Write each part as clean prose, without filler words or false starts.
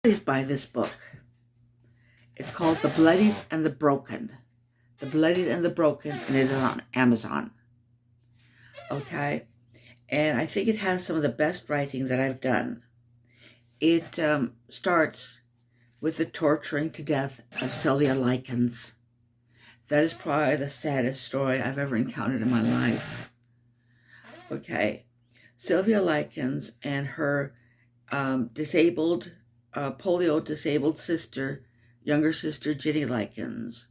Please buy this book. It's called The Bloodied and the Broken. The Bloodied and the Broken, and it is on Amazon. Okay? And I think it has some of the best writing that I've done. It starts with the torturing to death of Sylvia Likens. That is probably the saddest story I've ever encountered in my life. Okay. Sylvia Likens and her polio-disabled sister, younger sister, Ginny Likens,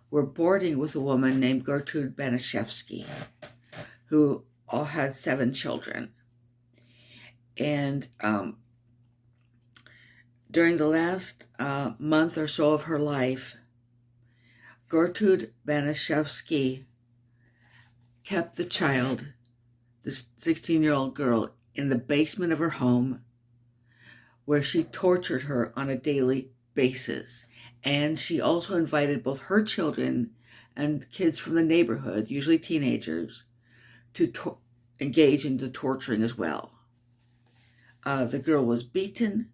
were boarding with a woman named Gertrude Banashevsky, who all had 7 children. And during the last month or so of her life, Gertrude Banashevsky kept the child, this 16-year-old girl, in the basement of her home, where she tortured her on a daily basis. And she also invited both her children and kids from the neighborhood, usually teenagers, to engage in the torturing as well. The girl was beaten.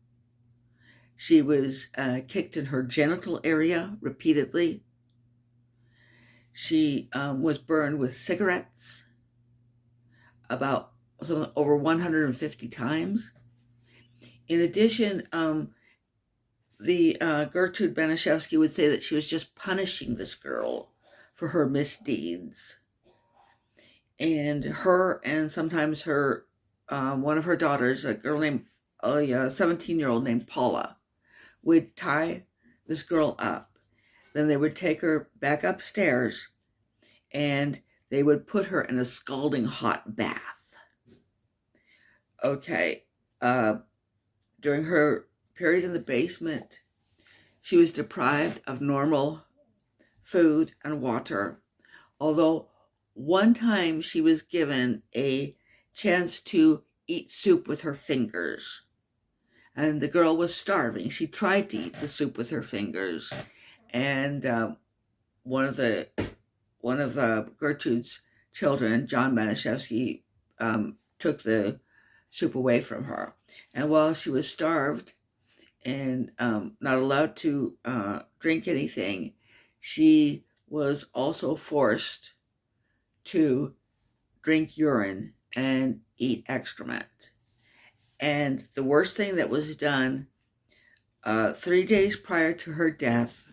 She was kicked in her genital area repeatedly. She was burned with cigarettes over 150 times. In addition, Gertrude Banashevsky would say that she was just punishing this girl for her misdeeds. And her and sometimes her, one of her daughters, a 17-year-old named Paula, would tie this girl up. Then they would take her back upstairs and they would put her in a scalding hot bath. Okay. During her period in the basement, she was deprived of normal food and water, although one time she was given a chance to eat soup with her fingers. And the girl was starving. She tried to eat the soup with her fingers. And one of Gertrude's children, John Banashevsky, took the soup away from her. And while she was starved and not allowed to drink anything, she was also forced to drink urine and eat excrement. And the worst thing that was done, 3 days prior to her death,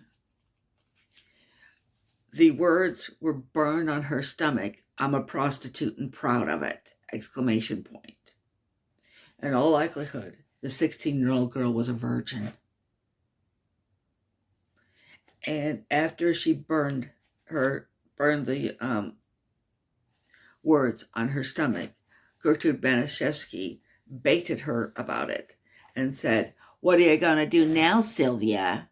the words were burned on her stomach, "I'm a prostitute and proud of it!" exclamation point. In all likelihood, the 16-year-old girl was a virgin. And after she burned the words on her stomach, Gertrude Banashevsky baited her about it and said, "What are you going to do now, Sylvia?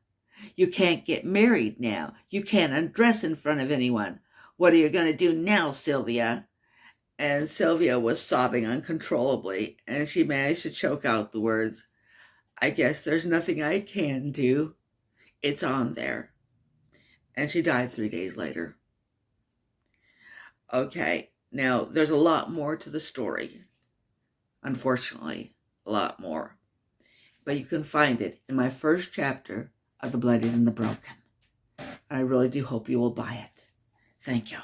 You can't get married now. You can't undress in front of anyone. What are you going to do now, Sylvia?" And Sylvia was sobbing uncontrollably, and she managed to choke out the words, "I guess there's nothing I can do. It's on there." And she died 3 days later. Okay, now there's a lot more to the story. Unfortunately, a lot more. But you can find it in my first chapter of The Bloodied and the Broken. And I really do hope you will buy it. Thank you.